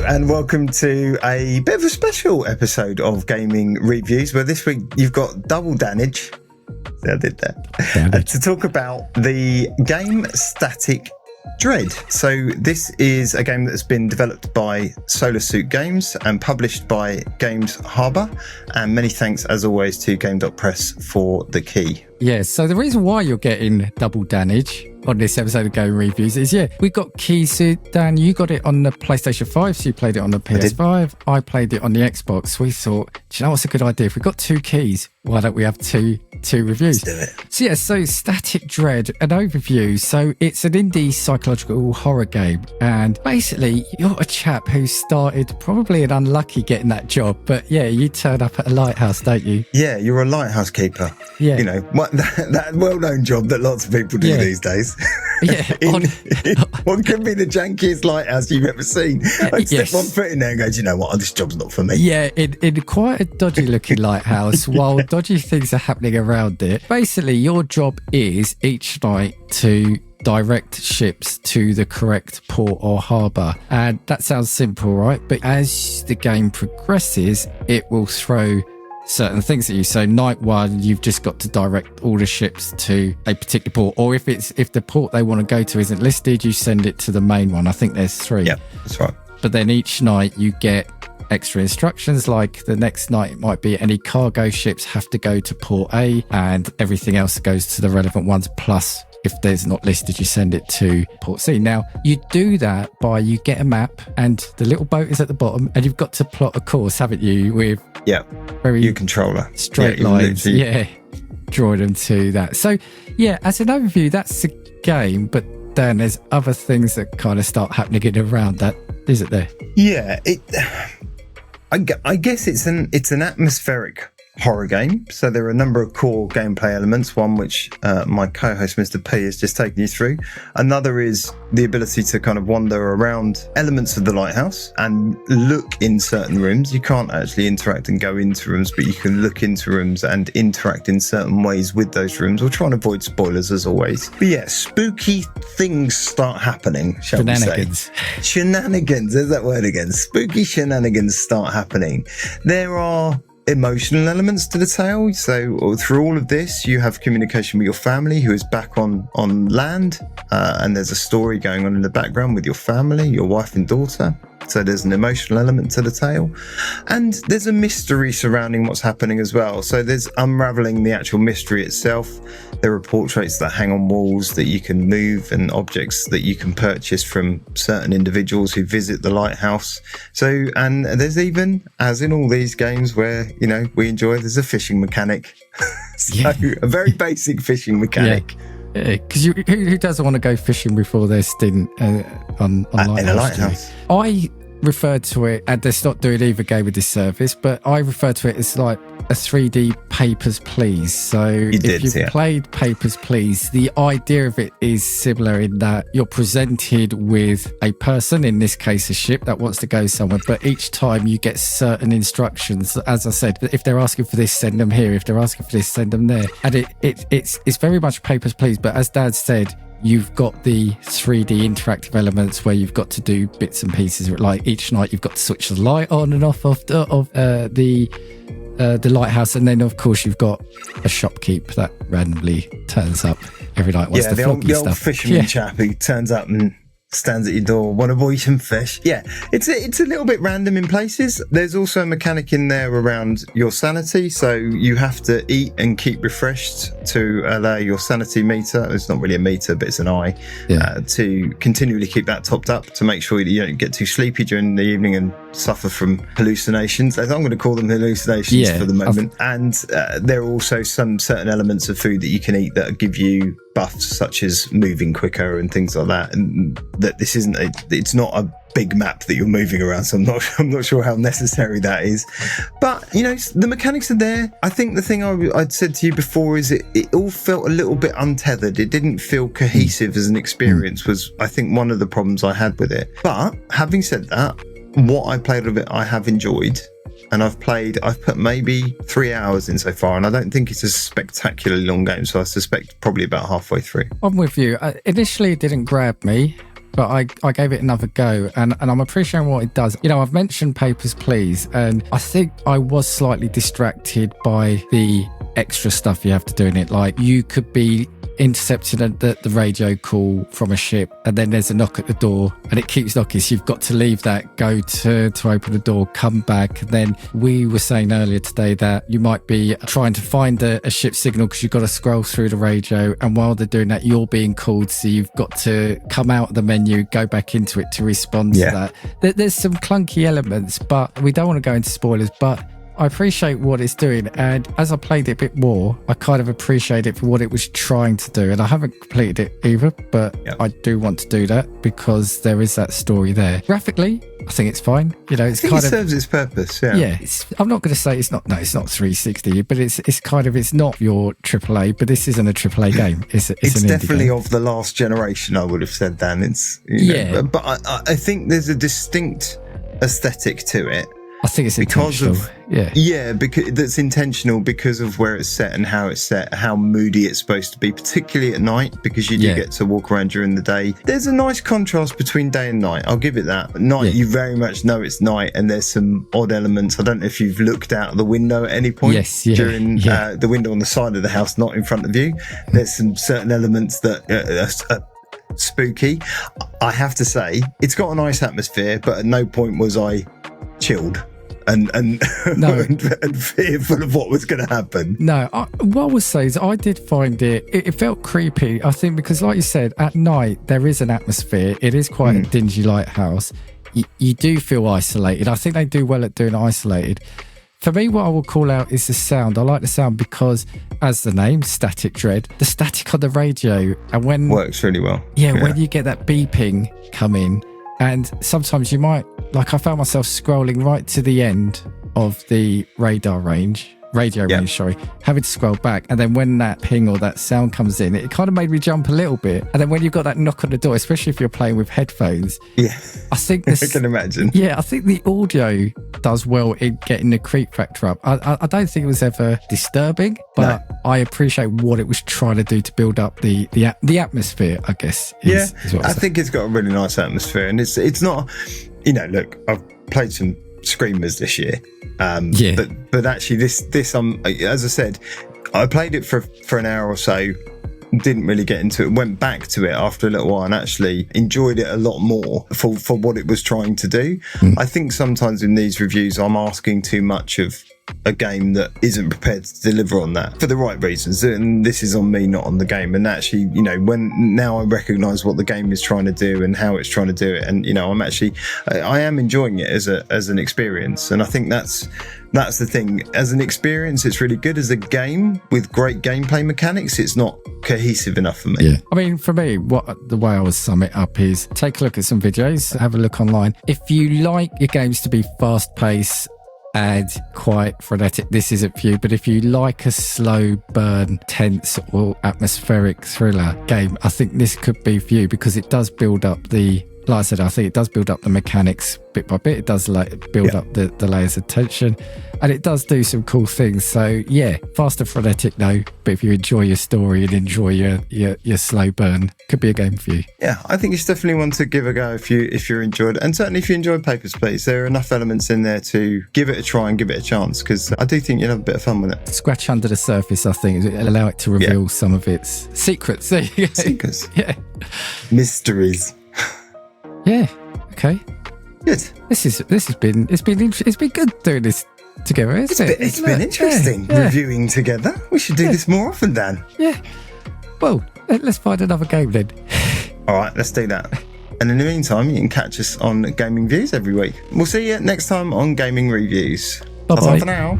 and welcome to a bit of a special episode of Gaming Reviews, where this week you've got double damage. See, I did that. To talk about the game Static Dread. So this is a game that's been developed by Solar Suit Games and published by Games Harbour. And many thanks, as always, to Game.Press for the key. Yeah, so the reason why you're getting double damage on this episode of Game Reviews is, we got keys. So Dan, you got it on the PlayStation 5, so you played it on the PS5. I played it on the Xbox. We thought, do you know what's a good idea? If we've got two keys, why don't we have two reviews? Let's do it. So Static Dread, an overview. So it's an indie psychological horror game. And basically, you're a chap who started probably an unlucky getting that job. But yeah, you turn up at a lighthouse, don't you? Yeah, you're a lighthouse keeper. Yeah. You know, that well-known job that lots of people do these days. Yeah. What could be the jankiest lighthouse you've ever seen? I'd step one foot in there and go, do you know what? This job's not for me. Yeah, in quite a dodgy-looking lighthouse, while dodgy things are happening around it. Basically, your job is each night to direct ships to the correct port or harbour. And that sounds simple, right? But as the game progresses, it will throw certain things at you. So night one, you've just got to direct all the ships to a particular port, or if the port they want to go to isn't listed, you send it to the main one. I think there's 3. Yeah, that's right. But then each night you get extra instructions, like the next night it might be any cargo ships have to go to port A, and everything else goes to the relevant ones, plus if there's not listed, you send it to port C. Now, you do that by, you get a map and the little boat is at the bottom, and you've got to plot a course, haven't you, with very your controller, straight lines, drawing them to that. So as an overview, that's the game, but then there's other things that kind of start happening around that, isn't there? Yeah, I guess it's an atmospheric horror game. So there are a number of core gameplay elements, one which my co-host Mr. P has just taken you through. Another is the ability to kind of wander around elements of the lighthouse and look in certain rooms. You can't actually interact and go into rooms, but you can look into rooms and interact in certain ways with those rooms. We'll try and avoid spoilers as always. But yeah, spooky things start happening, shall we say. Shenanigans, there's that word again. Spooky shenanigans start happening. There are emotional elements to the tale. So through all of this, you have communication with your family who is back on land, and there's a story going on in the background with your family, your wife and daughter. So there's an emotional element to the tale, and there's a mystery surrounding what's happening as well. So there's unraveling the actual mystery itself. There are portraits that hang on walls that you can move, and objects that you can purchase from certain individuals who visit the lighthouse. So, and there's even, as in all these games where, we enjoy, there's a fishing mechanic. A very basic fishing mechanic. Because who doesn't want to go fishing before their stint on lighthouse? In a lighthouse. I refer to it, and it's not doing either game a disservice, but I refer to it as like a 3D Papers, Please. So if you've played Papers, Please, the idea of it is similar in that you're presented with a person, in this case a ship, that wants to go somewhere, but each time you get certain instructions. As I said, if they're asking for this, send them here. If they're asking for this, send them there. And it's very much Papers, Please, but as Dad said, you've got the 3D interactive elements where you've got to do bits and pieces. Like each night you've got to switch the light on and off of the lighthouse, and then of course you've got a shopkeep that randomly turns up every night. Wants the old fisherman chap who turns up and stands at your door, want to buy some fish. Yeah, it's a little bit random in places. There's also a mechanic in there around your sanity, so you have to eat and keep refreshed to allow your sanity meter, it's not really a meter but it's an eye, to continually keep that topped up to make sure that you don't get too sleepy during the evening and suffer from hallucinations. I'm going to call them hallucinations for the moment. And there are also some certain elements of food that you can eat that give you buffs, such as moving quicker and things like that, and that this isn't it's not a big map that you're moving around, so I'm not sure how necessary that is, but the mechanics are there. I think the thing I'd said to you before is it all felt a little bit untethered. It didn't feel cohesive as an experience, was I think one of the problems I had with it. But having said that, what I played of it I have enjoyed, and I've put maybe 3 hours in so far, and I don't think it's a spectacularly long game, so I suspect probably about halfway through. I'm with you. Initially it didn't grab me, but I gave it another go, and I'm appreciating what it does. You know, I've mentioned Papers, Please, and I think I was slightly distracted by the extra stuff you have to do in it. Like, you could be intercepting the radio call from a ship, and then there's a knock at the door and it keeps knocking, so you've got to leave that, go to open the door, come back. And then we were saying earlier today that you might be trying to find a ship signal because you've got to scroll through the radio, and while they're doing that you're being called, so you've got to come out of the menu, go back into it to respond to that. There's some clunky elements, but we don't want to go into spoilers, but I appreciate what it's doing, and as I played it a bit more, I kind of appreciate it for what it was trying to do. And I haven't completed it either, but I do want to do that because there is that story there. Graphically, I think it's fine. You know, it's it serves its purpose. Yeah. I'm not going to say it's not 360, but it's not your AAA. But this isn't a AAA game. It's an definitely game. Of the last generation, I would have said, Dan. It's but I think there's a distinct aesthetic to it. I think it's intentional. Because that's intentional because of where it's set and how it's set, how moody it's supposed to be, particularly at night, because you do get to walk around during the day. There's a nice contrast between day and night. I'll give it that. At night, you very much know it's night, and there's some odd elements. I don't know if you've looked out of the window at any point during the window on the side of the house, not in front of you. There's some certain elements that are spooky. I have to say, it's got a nice atmosphere, but at no point was I chilled and fearful of what was going to happen. No, what I would say is I did find it felt creepy, I think, because like you said, at night there is an atmosphere. It is quite a dingy lighthouse. You do feel isolated. I think they do well at doing isolated. For me, what I will call out is the sound. I like the sound because, as the name, Static Dread, the static on the radio, and when works really well. When you get that beeping come in, and sometimes you might, like I found myself scrolling right to the end of the radio range, having to scroll back. And then when that ping or that sound comes in, it kind of made me jump a little bit. And then when you've got that knock on the door, especially if you're playing with headphones, I think I can imagine. Yeah, I think the audio does well in getting the creep factor up. I don't think it was ever disturbing, but I appreciate what it was trying to do to build up the atmosphere, I guess. Is what I think it's got a really nice atmosphere, and it's not, look, I've played some screamers this year, but actually this as I said, I played it for an hour or so, didn't really get into it, went back to it after a little while and actually enjoyed it a lot more for what it was trying to do. I think sometimes in these reviews I'm asking too much of a game that isn't prepared to deliver on that for the right reasons, and this is on me, not on the game. And actually, when now I recognize what the game is trying to do and how it's trying to do it, and I am enjoying it as an experience. And I think that's the thing. As an experience, it's really good. As a game with great gameplay mechanics, it's not cohesive enough for me. I mean, for me, the way I would sum it up is take a look at some videos, have a look online. If you like your games to be fast paced and quite frenetic, this isn't for you. But if you like a slow burn, tense or atmospheric thriller game, I think this could be for you, because it does build up like I said, I think it does build up the mechanics bit by bit. It does build up the layers of tension, and it does do some cool things. So fast and frenetic, no, but if you enjoy your story and enjoy your slow burn, could be a game for you. I think it's definitely one to give a go if you're enjoyed, and certainly if you enjoyed Papers, Please, there are enough elements in there to give it a try and give it a chance, because I do think you'll have a bit of fun with it. Scratch under the surface, I think, allow it to reveal some of its secrets. Secrets, mysteries. Okay. Good. It's been good doing this together, isn't it? It's been interesting reviewing together. We should do this more often, Dan. Well, let's find another game then. All right, let's do that. And in the meantime, you can catch us on Gaming Views every week. We'll see you next time on Gaming Reviews. Bye-bye. That's all for now.